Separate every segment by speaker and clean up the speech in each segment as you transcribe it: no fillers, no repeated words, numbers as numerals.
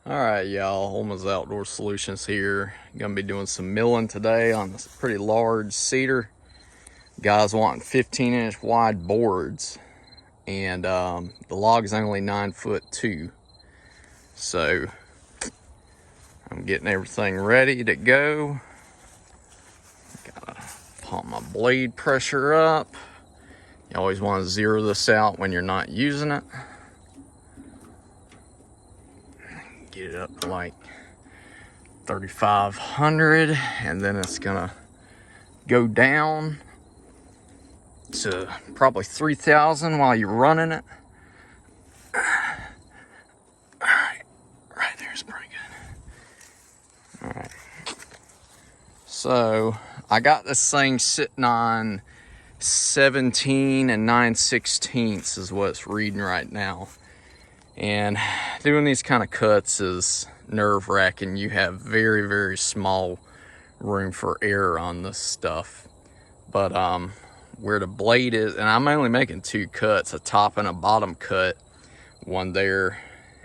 Speaker 1: All right, y'all, Holman's Outdoor Solutions here. Gonna be doing some milling today on this pretty large cedar. Guys wanting 15-inch wide boards, and the log is only 9'2". So I'm getting everything ready to go. Gotta pump my blade pressure up. You always want to zero this out when you're not using it. Get it up to like 3,500, and then it's gonna go down to probably 3,000 while you're running it. All right there's pretty good. All right, so I got this thing sitting on 17 and 9/16 is what it's reading right now. And doing these kind of cuts is nerve-wracking. You have very, very small room for error on this stuff. But where the blade is, and I'm only making 2 cuts, a top and a bottom cut, one there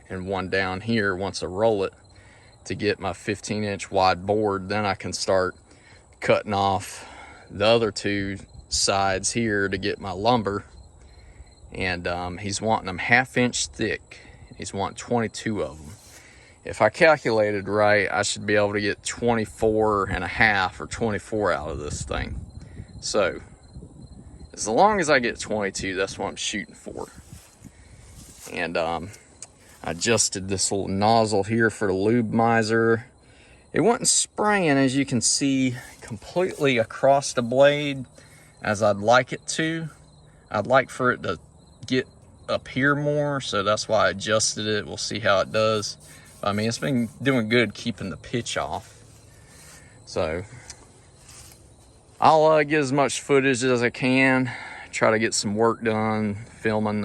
Speaker 1: and one down here once I roll it to get my 15-inch wide board. Then I can start cutting off the other 2 sides here to get my lumber. And he's wanting them 1/2 inch thick. He's wanting 22 of them. If I calculated right, I should be able to get 24.5 or 24 out of this thing. So as long as I get 22, that's what I'm shooting for. And I adjusted this little nozzle here for the lube miser. It wasn't spraying, as you can see, completely across the blade as I'd like it to. I'd like for it to get up here more, so that's why I adjusted it. We'll see how it does. I mean, it's been doing good keeping the pitch off. So I'll get as much footage as I can, try to get some work done. Filming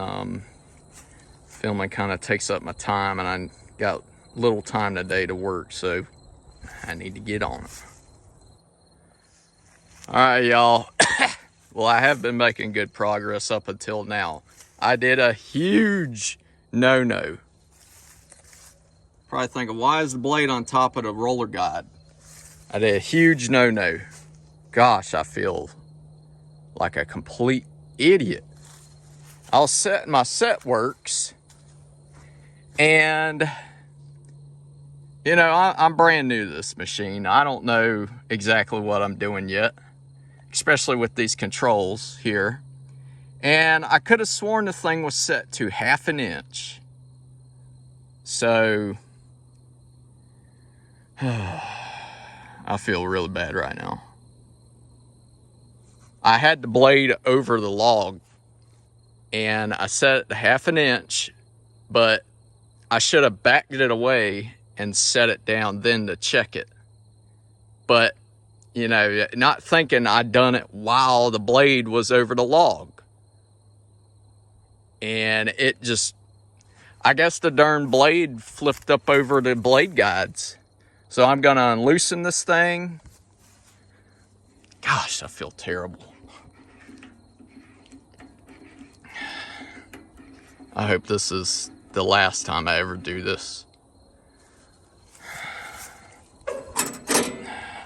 Speaker 1: kind of takes up my time, and I got little time today to work, so I need to get on it. All right, y'all. Well, I have been making good progress up until now. I did a huge no-no. Probably thinking, why is the blade on top of the roller guide? I did a huge no-no. Gosh, I feel like a complete idiot. I was setting my set works, and you know, I'm brand new to this machine. I don't know exactly what I'm doing yet, especially with these controls here. And I could have sworn the thing was set to 1/2 inch. So I feel really bad right now. I had the blade over the log, and I set it to 1/2 inch, but I should have backed it away and set it down then to check it. But, you know, not thinking I'd done it while the blade was over the log. And it just, I guess the darn blade flipped up over the blade guides. So I'm gonna unloosen this thing. Gosh, I feel terrible. I hope this is the last time I ever do this.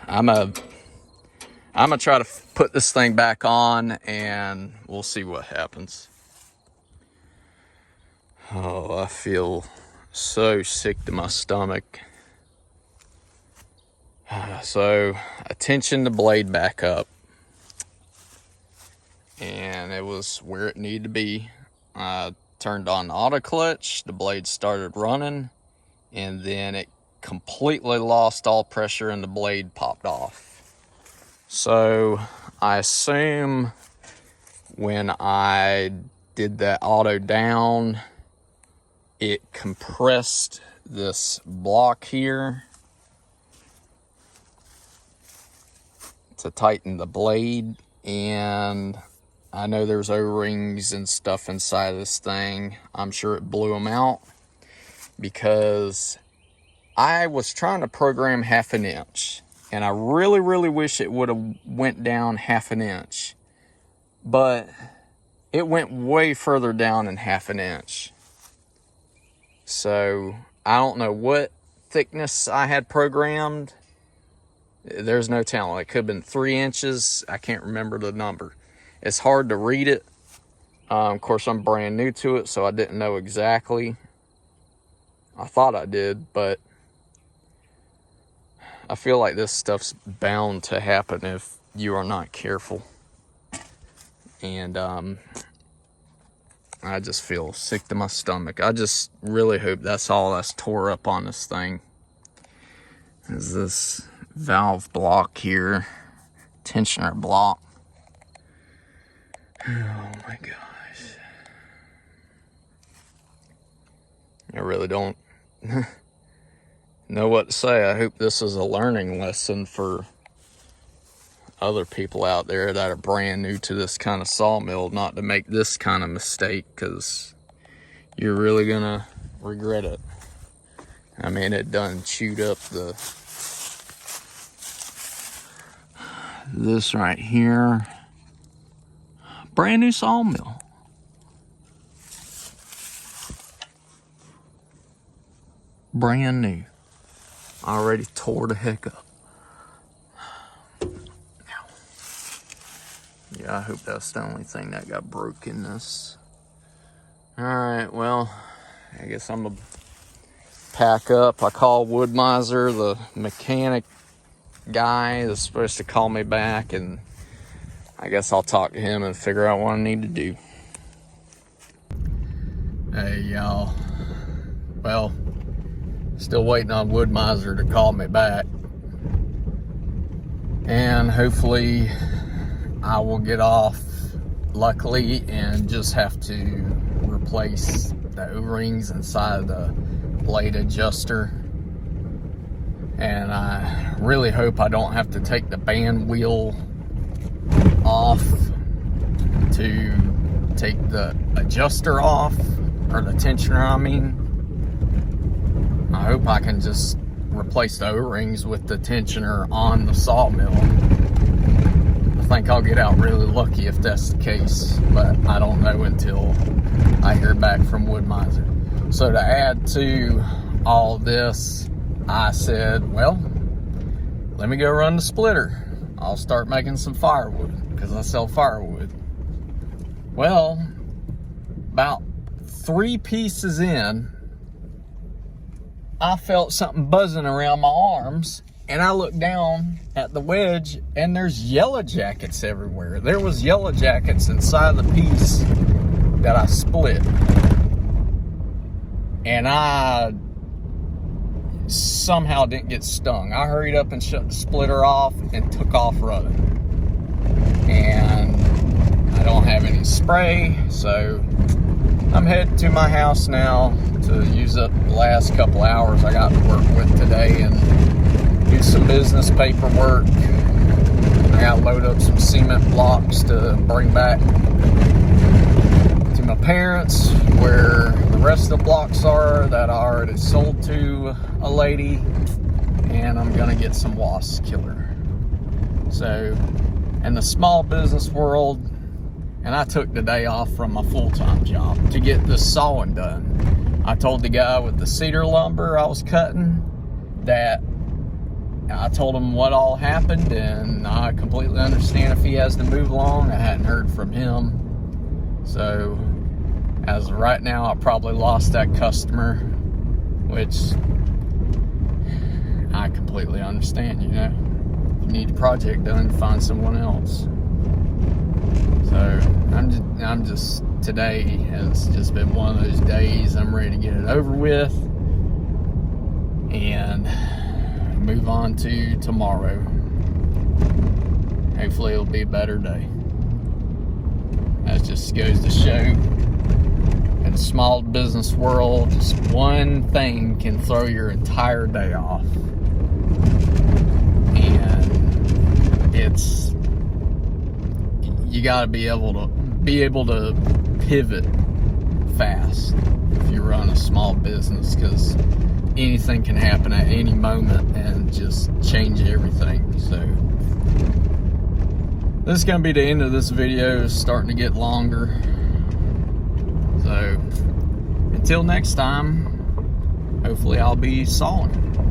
Speaker 1: I'm gonna try to put this thing back on, and we'll see what happens. Oh, I feel so sick to my stomach. So I tensioned the blade back up, and it was where it needed to be. I turned on the auto clutch, the blade started running, and then it completely lost all pressure and the blade popped off. So I assume when I did that auto down, it compressed this block here to tighten the blade, and I know there's O-rings and stuff inside of this thing. I'm sure it blew them out because I was trying to program 1/2 inch, and I really, really wish it would have went down 1/2 inch, but it went way further down than 1/2 inch. So I don't know what thickness I had programmed, there's no telling. It could have been 3 inches. I can't remember the number. It's hard to read it. Of course, I'm brand new to it, so I didn't know exactly. I thought I did, but I feel like this stuff's bound to happen if you are not careful. And I just feel sick to my stomach. I just really hope that's all that's tore up on this thing. Is this valve block here, tensioner block. Oh my gosh. I really don't know what to say. I hope this is a learning lesson for other people out there that are brand new to this kind of sawmill, not to make this kind of mistake, because you're really gonna regret it. I mean, it done chewed up this right here. Brand new sawmill. Brand new. Already tore the heck up. Yeah, I hope that's the only thing that got broke in this. Alright, well, I guess I'm gonna pack up. I called Wood-Mizer, the mechanic guy that's supposed to call me back, and I guess I'll talk to him and figure out what I need to do. Hey, y'all. Well, still waiting on Wood-Mizer to call me back. And hopefully I will get off luckily and just have to replace the O-rings inside the blade adjuster. And I really hope I don't have to take the band wheel off to take the adjuster off, or the tensioner I mean. I hope I can just replace the O-rings with the tensioner on the sawmill. I think I'll get out really lucky if that's the case, but I don't know until I hear back from Wood-Mizer. So to add to all this, I said, well, let me go run the splitter. I'll start making some firewood, because I sell firewood. Well, about 3 pieces in, I felt something buzzing around my arms, and I looked down at the wedge, and there's yellow jackets everywhere. There was yellow jackets inside the piece that I split. And I somehow didn't get stung. I hurried up and shut the splitter off and took off running. And I don't have any spray, so I'm headed to my house now to use up the last couple hours I got to work with today and do some business paperwork. I got to load up some cement blocks to bring back to my parents, where the rest of the blocks are that I already sold to a lady, and I'm gonna get some wasp killer. So, in the small business world, and I took the day off from my full-time job to get this sawing done. I told the guy with the cedar lumber I was cutting that I told him what all happened, and I completely understand if he has to move along. I hadn't heard from him. So, as of right now, I probably lost that customer, which I completely understand, you know. If you need a project done, find someone else. So, I'm just today has just been one of those days. I'm ready to get it over with and move on to tomorrow. Hopefully it'll be a better day. That just goes to show, in the small business world, just one thing can throw your entire day off. And it's, you gotta be able to pivot fast if you run a small business, because anything can happen at any moment and just change everything. So this is going to be the end of this video. It's starting to get longer. So until next time, hopefully I'll be sawing.